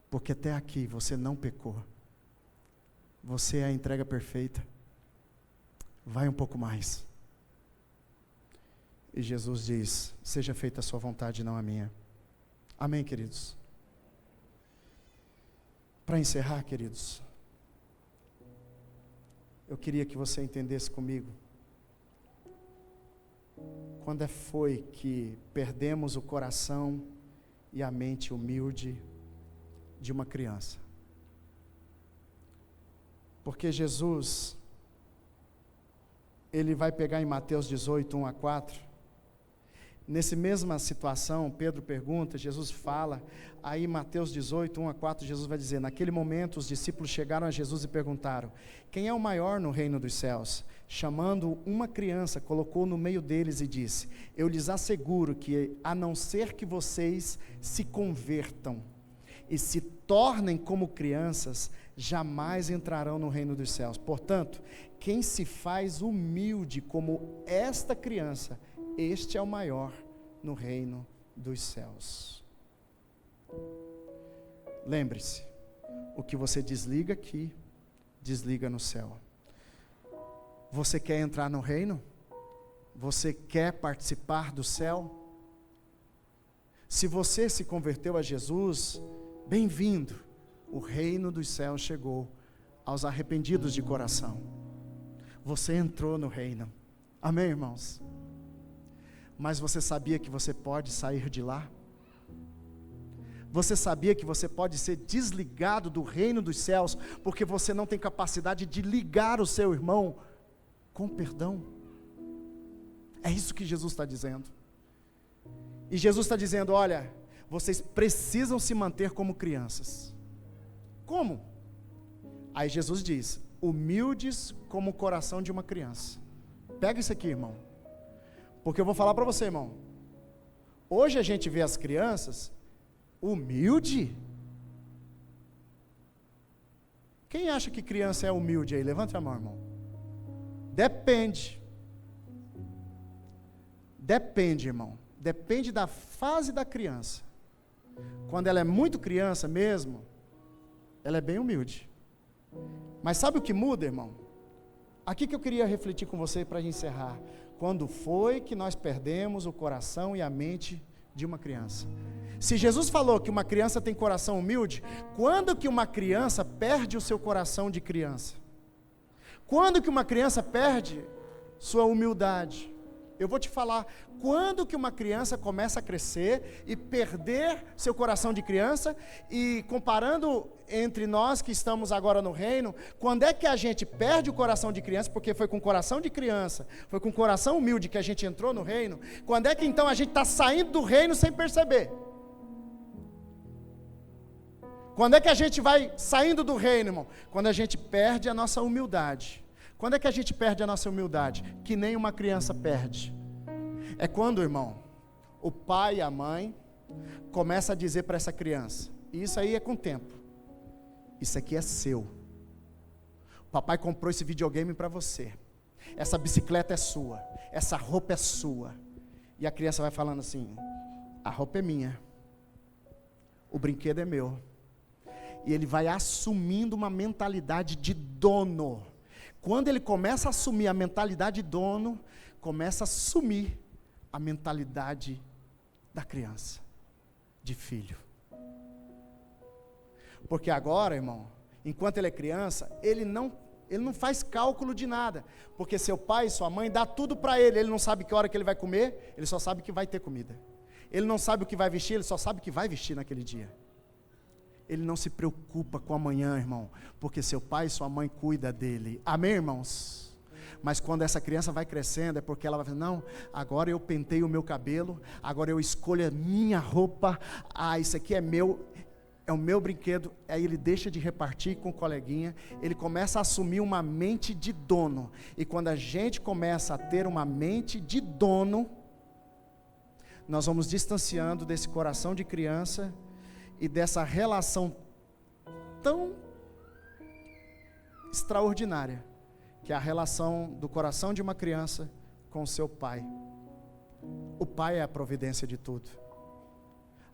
[SPEAKER 1] porque até aqui você não pecou. Você é a entrega perfeita. Vai um pouco mais. E Jesus diz: seja feita a sua vontade, não a minha. Amém, queridos? Para encerrar, queridos, eu queria que você entendesse comigo quando foi que perdemos o coração e a mente humilde de uma criança. Porque Jesus, ele vai pegar em Mateus 18, 1 a 4, nessa mesma situação, Pedro pergunta, Jesus fala, aí Mateus 18, 1 a 4, Jesus vai dizer: naquele momento os discípulos chegaram a Jesus e perguntaram: quem é o maior no reino dos céus? Chamando uma criança, colocou no meio deles e disse: eu lhes asseguro que, a não ser que vocês se convertam e se tornem como crianças, jamais entrarão no reino dos céus. Portanto, quem se faz humilde como esta criança, este é o maior no reino dos céus. Lembre-se, o que você desliga aqui, desliga no céu. Você quer entrar no reino? Você quer participar do céu? Se você se converteu a Jesus, bem-vindo. O reino dos céus chegou aos arrependidos de coração. Você entrou no reino. Amém, irmãos? Mas você sabia que você pode sair de lá? Você sabia que você pode ser desligado do reino dos céus, porque você não tem capacidade de ligar o seu irmão com perdão? É isso que Jesus está dizendo. E Jesus está dizendo: olha, vocês precisam se manter como crianças. Como? Aí Jesus diz: humildes como o coração de uma criança. Pega isso aqui, irmão, porque eu vou falar para você, irmão. Hoje a gente vê as crianças humilde. Quem acha que criança é humilde aí? Levanta a mão, irmão. Depende. Depende, irmão. Depende da fase da criança. Quando ela é muito criança mesmo, ela é bem humilde. Mas sabe o que muda, irmão? Aqui que eu queria refletir com você para encerrar. Quando foi que nós perdemos o coração e a mente de uma criança? Se Jesus falou que uma criança tem coração humilde, quando que uma criança perde o seu coração de criança? Quando que uma criança perde sua humildade? Eu vou te falar, quando que uma criança começa a crescer e perder seu coração de criança, e comparando entre nós que estamos agora no reino, quando é que a gente perde o coração de criança, porque foi com o coração de criança, foi com o coração humilde que a gente entrou no reino, quando é que então a gente está saindo do reino sem perceber? Quando é que a gente vai saindo do reino, irmão? Quando a gente perde a nossa humildade. Quando é que a gente perde a nossa humildade? Que nem uma criança perde. É quando, irmão, o pai e a mãe começam a dizer para essa criança, e isso aí é com o tempo, isso aqui é seu. O papai comprou esse videogame para você. Essa bicicleta é sua. Essa roupa é sua. E a criança vai falando assim, a roupa é minha. O brinquedo é meu. E ele vai assumindo uma mentalidade de dono. Quando ele começa a assumir a mentalidade de dono, começa a assumir a mentalidade da criança, de filho. Porque agora, irmão, enquanto ele é criança, ele não faz cálculo de nada. Porque seu pai e sua mãe dá tudo para ele. Ele não sabe que hora que ele vai comer, ele só sabe que vai ter comida. Ele não sabe o que vai vestir, ele só sabe que vai vestir naquele dia. Ele não se preocupa com amanhã, irmão, porque seu pai e sua mãe cuidam dele. Amém, irmãos? Mas quando essa criança vai crescendo, é porque ela vai falar, não, agora eu pentei o meu cabelo, agora eu escolho a minha roupa, isso aqui é meu, é o meu brinquedo. Aí ele deixa de repartir com o coleguinha, ele começa a assumir uma mente de dono. E quando a gente começa a ter uma mente de dono, nós vamos distanciando desse coração de criança e dessa relação tão extraordinária, que é a relação do coração de uma criança com o seu pai. O pai é a providência de tudo.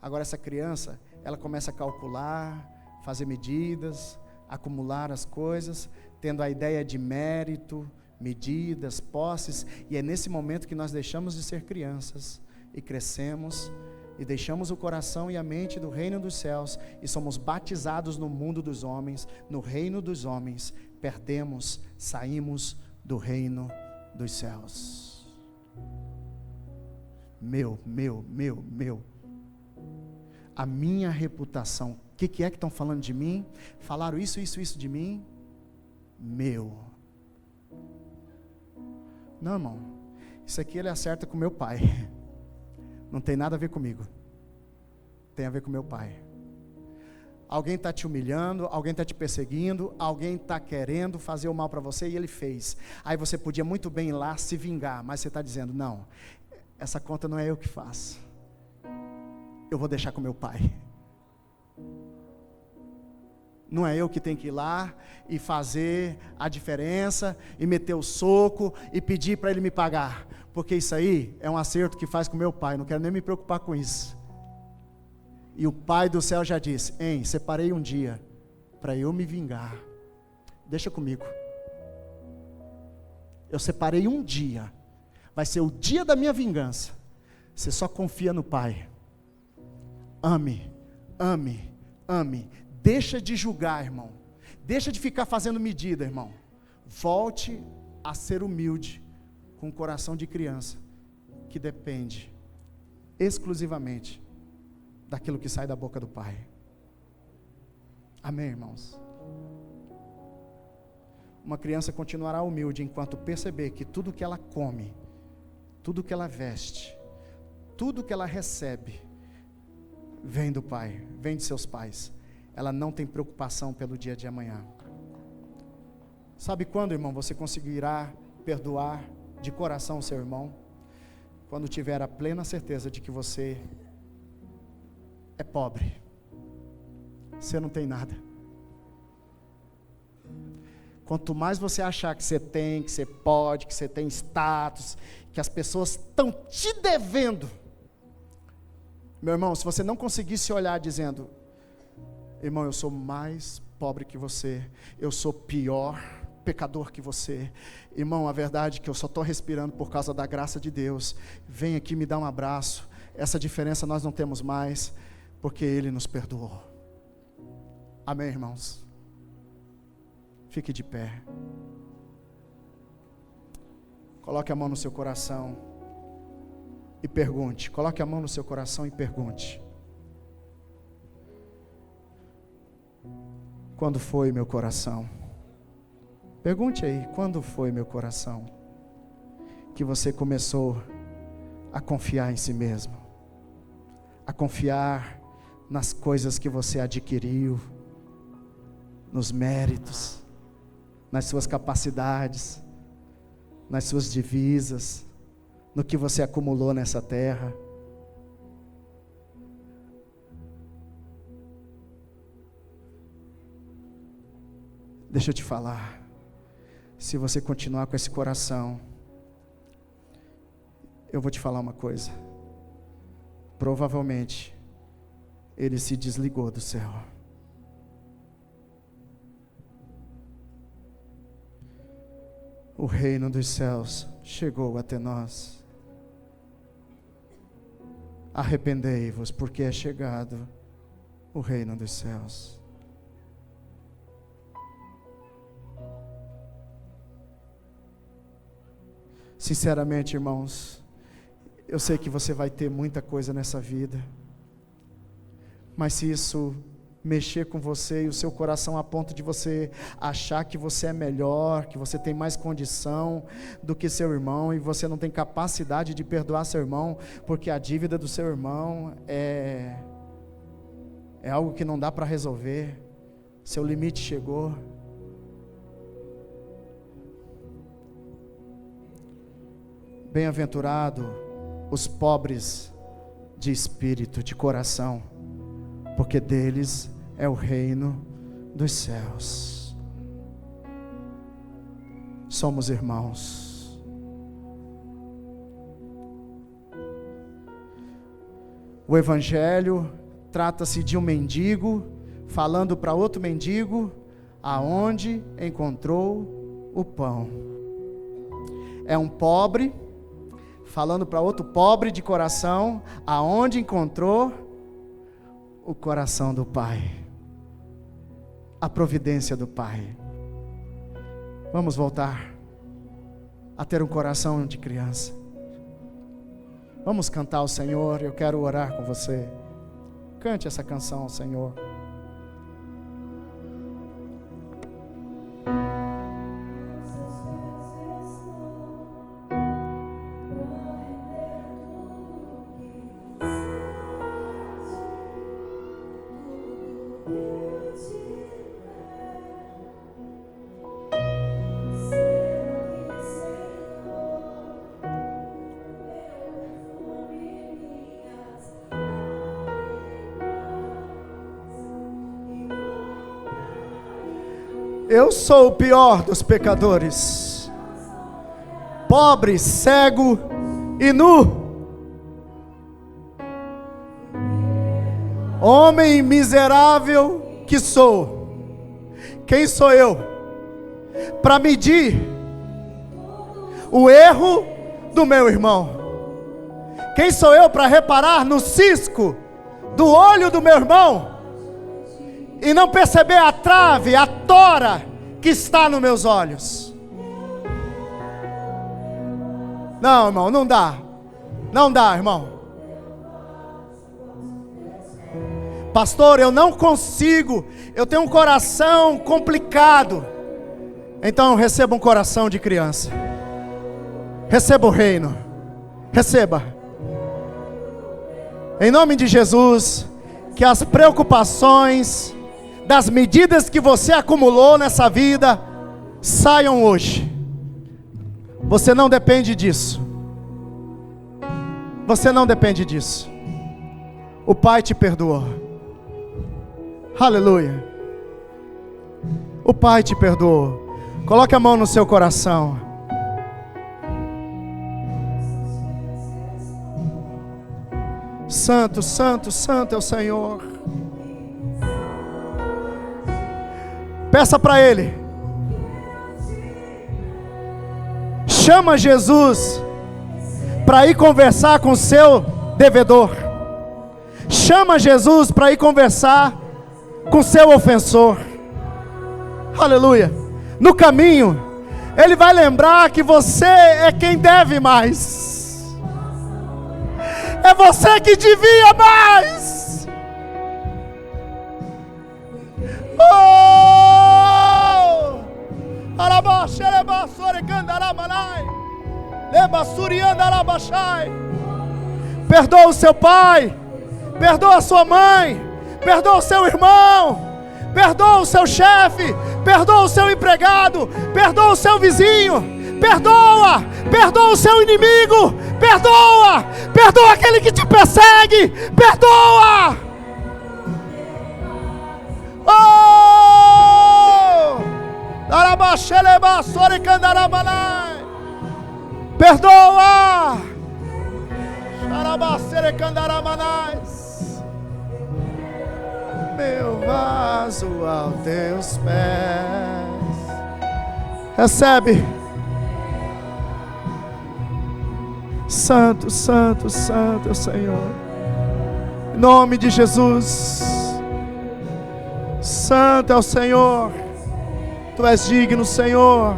[SPEAKER 1] Agora essa criança, ela começa a calcular, fazer medidas, acumular as coisas, tendo a ideia de mérito, medidas, posses, e é nesse momento que nós deixamos de ser crianças e crescemos e deixamos o coração e a mente do reino dos céus e somos batizados no mundo dos homens, no reino dos homens, perdemos, saímos do reino dos céus. Meu. A minha reputação, o que é que estão falando de mim? Falaram isso de mim? Meu. Não, irmão, isso aqui ele acerta com meu pai. Não tem nada a ver comigo. Tem a ver com meu pai. Alguém está te humilhando, alguém está te perseguindo, alguém está querendo fazer o mal para você e ele fez. Aí você podia muito bem ir lá se vingar, mas você está dizendo, não, essa conta não é eu que faço. Eu vou deixar com meu pai. Não é eu que tenho que ir lá e fazer a diferença, e meter o soco, e pedir para ele me pagar. Porque isso aí é um acerto que faz com meu pai, não quero nem me preocupar com isso. E o pai do céu já disse, separei um dia para eu me vingar. Deixa comigo. Eu separei um dia, vai ser o dia da minha vingança. Você só confia no pai. Ame. Deixa de julgar, irmão. Deixa de ficar fazendo medida, irmão. Volte a ser humilde, com o coração de criança, que depende exclusivamente daquilo que sai da boca do Pai. Amém, irmãos? Uma criança continuará humilde enquanto perceber que tudo que ela come, tudo que ela veste, tudo que ela recebe, vem do Pai, vem de seus pais. Ela não tem preocupação pelo dia de amanhã. Sabe quando, irmão, você conseguirá perdoar de coração o seu irmão? Quando tiver a plena certeza de que você é pobre, você não tem nada. Quanto mais você achar que você tem, que você pode, que você tem status, que as pessoas estão te devendo, meu irmão, se você não conseguir se olhar dizendo, irmão, eu sou mais pobre que você, eu sou pior pecador que você. Irmão, a verdade é que eu só estou respirando por causa da graça de Deus. Vem aqui me dar um abraço. Essa diferença nós não temos mais, porque Ele nos perdoou. Amém, irmãos? Fique de pé. Coloque a mão no seu coração e pergunte. Coloque a mão no seu coração e pergunte. Quando foi meu coração? Pergunte aí, quando foi meu coração que você começou a confiar em si mesmo? A confiar nas coisas que você adquiriu, nos méritos, nas suas capacidades, nas suas divisas, no que você acumulou nessa terra. Deixa eu te falar, se você continuar com esse coração, eu vou te falar uma coisa, provavelmente ele se desligou do céu. O reino dos céus chegou até nós. Arrependei-vos, porque é chegado o reino dos céus. Sinceramente, irmãos, eu sei que você vai ter muita coisa nessa vida, mas se isso mexer com você e o seu coração a ponto de você achar que você é melhor, que você tem mais condição do que seu irmão, e você não tem capacidade de perdoar seu irmão, porque a dívida do seu irmão é algo que não dá para resolver, seu limite chegou. Bem-aventurado os pobres de espírito, de coração, porque deles é o reino dos céus. Somos irmãos. O Evangelho trata-se de um mendigo falando para outro mendigo aonde encontrou o pão. É um pobre falando para outro pobre de coração aonde encontrou o coração do Pai, a providência do Pai. Vamos voltar a ter um coração de criança. Vamos cantar ao Senhor. Eu quero orar com você. Cante essa canção ao Senhor. Eu sou o pior dos pecadores, pobre, cego e nu, homem miserável que sou. Quem sou eu para medir o erro do meu irmão? Quem sou eu para reparar no cisco do olho do meu irmão e não perceber a trave, a tora que está nos meus olhos? Não, irmão, não dá. Não dá, irmão. Pastor, eu não consigo. Eu tenho um coração complicado. Então receba um coração de criança. Receba o reino. Receba. Em nome de Jesus, que as preocupações das medidas que você acumulou nessa vida saiam hoje. Você não depende disso. Você não depende disso. O Pai te perdoou. Aleluia. O Pai te perdoou. Coloque a mão no seu coração. Santo, santo, santo é o Senhor. Peça para Ele. Chama Jesus para ir conversar com o seu devedor. Chama Jesus para ir conversar com o seu ofensor. Aleluia. No caminho, Ele vai lembrar que você é quem deve mais. É você que devia mais. Oh! Perdoa o seu pai, perdoa a sua mãe, perdoa o seu irmão, perdoa o seu chefe, perdoa o seu empregado, perdoa o seu vizinho, perdoa o seu inimigo, perdoa aquele que te persegue, perdoa. Perdoa. Meu vaso aos teus pés. Recebe. Santo, santo, santo é o Senhor. Em nome de Jesus. Santo é o Senhor. Tu és digno, Senhor.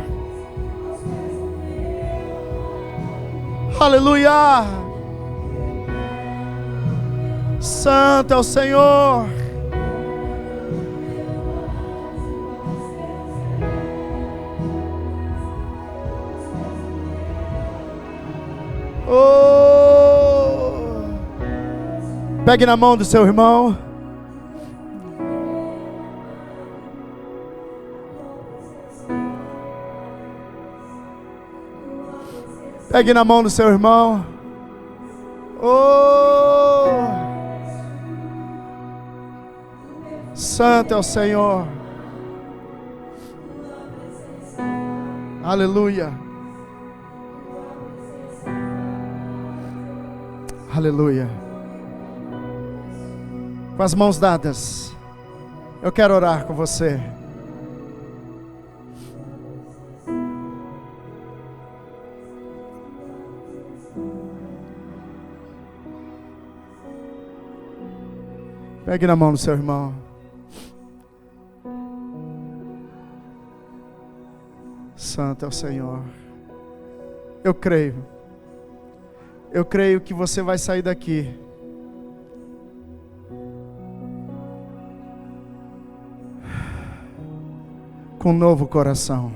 [SPEAKER 1] Aleluia. Santo é o Senhor. Oh! Pegue na mão do seu irmão. Pegue na mão do seu irmão. Oh! Santo é o Senhor. Aleluia. Aleluia. Com as mãos dadas, eu quero orar com você. Pegue na mão do seu irmão. Santo é o Senhor. Eu creio que você vai sair daqui com um novo coração.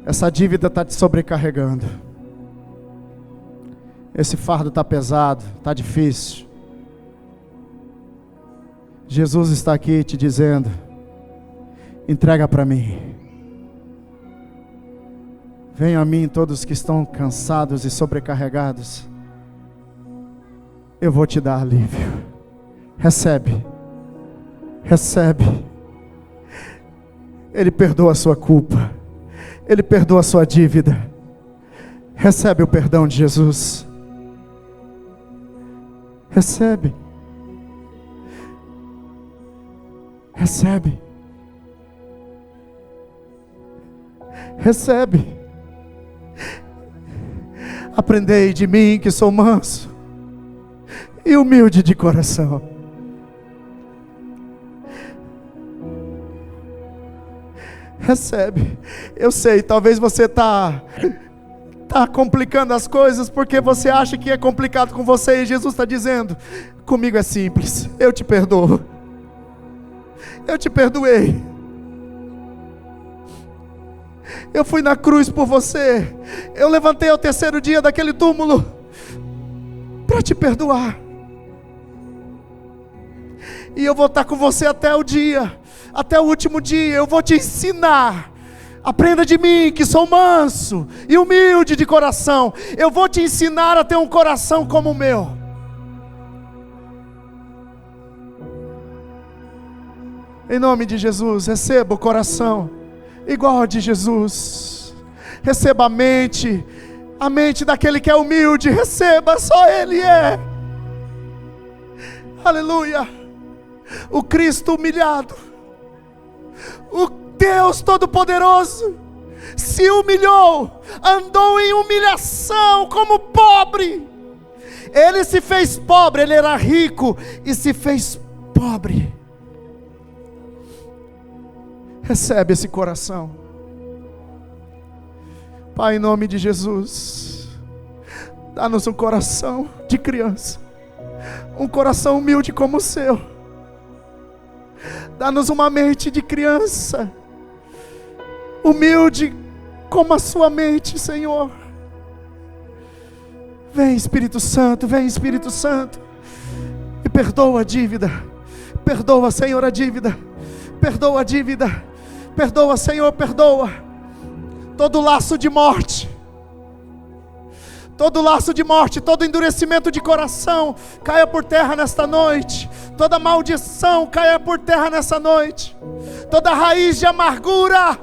[SPEAKER 1] Essa dívida está te sobrecarregando. Esse fardo está pesado, está difícil. Jesus está aqui te dizendo: entrega para mim. Venham a mim todos que estão cansados e sobrecarregados. Eu vou te dar alívio. Recebe. Recebe. Ele perdoa a sua culpa. Ele perdoa a sua dívida. Recebe o perdão de Jesus. Recebe. Recebe. Recebe. Aprendei de mim que sou manso e humilde de coração. Recebe. Eu sei, talvez você está complicando as coisas porque você acha que é complicado com você, e Jesus está dizendo: comigo é simples, eu te perdoo. Eu te perdoei. Eu fui na cruz por você. Eu levantei ao terceiro dia daquele túmulo para te perdoar. E eu vou estar com você até o dia, até o último dia. Eu vou te ensinar. Aprenda de mim que sou manso e humilde de coração. Eu vou te ensinar a ter um coração como o meu. Em nome de Jesus, receba o coração igual ao de Jesus. Receba a mente daquele que é humilde. Receba, só Ele é. Aleluia. o Cristo humilhado, o Deus Todo-Poderoso, se humilhou, andou em humilhação como pobre. Ele se fez pobre, ele era rico e se fez pobre. Recebe esse coração, Pai, em nome de Jesus. Dá-nos um coração de criança, um coração humilde como o seu. Dá-nos uma mente de criança, humilde como a sua mente, Senhor. Vem, Espírito Santo, vem, Espírito Santo, e perdoa a dívida. Perdoa, Senhor, a dívida. Perdoa a dívida. Perdoa, Senhor, perdoa. Todo laço de morte, todo laço de morte, todo endurecimento de coração, caia por terra nesta noite. Toda maldição caia por terra nessa noite. Toda raiz de amargura,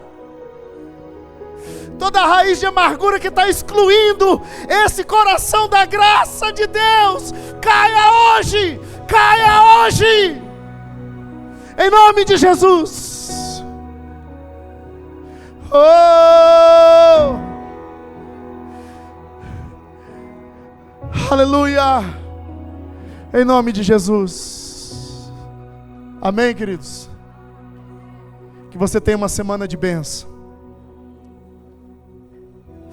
[SPEAKER 1] toda raiz de amargura que está excluindo esse coração da graça de Deus, caia hoje, caia hoje, em nome de Jesus. Oh, aleluia, em nome de Jesus. Amém, queridos? Que você tenha uma semana de bênção.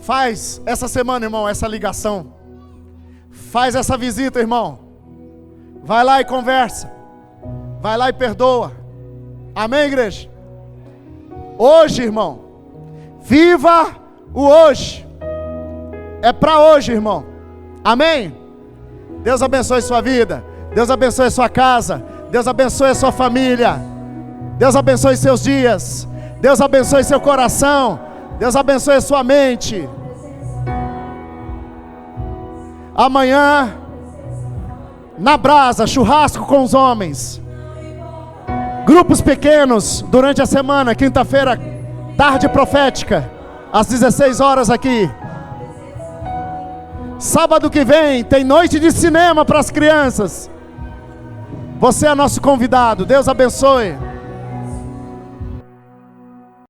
[SPEAKER 1] Faz essa semana, irmão, essa ligação. Faz essa visita, irmão. Vai lá e conversa. Vai lá e perdoa. Amém, igreja? Hoje, irmão, viva o hoje. É para hoje, irmão. Amém? Deus abençoe sua vida. Deus abençoe sua casa. Deus abençoe a sua família. Deus abençoe seus dias. Deus abençoe seu coração. Deus abençoe a sua mente. Amanhã, na brasa, churrasco com os homens. Grupos pequenos durante a semana, quinta-feira, tarde profética, às 16 horas aqui. Sábado que vem tem noite de cinema para as crianças. Você é nosso convidado. Deus abençoe.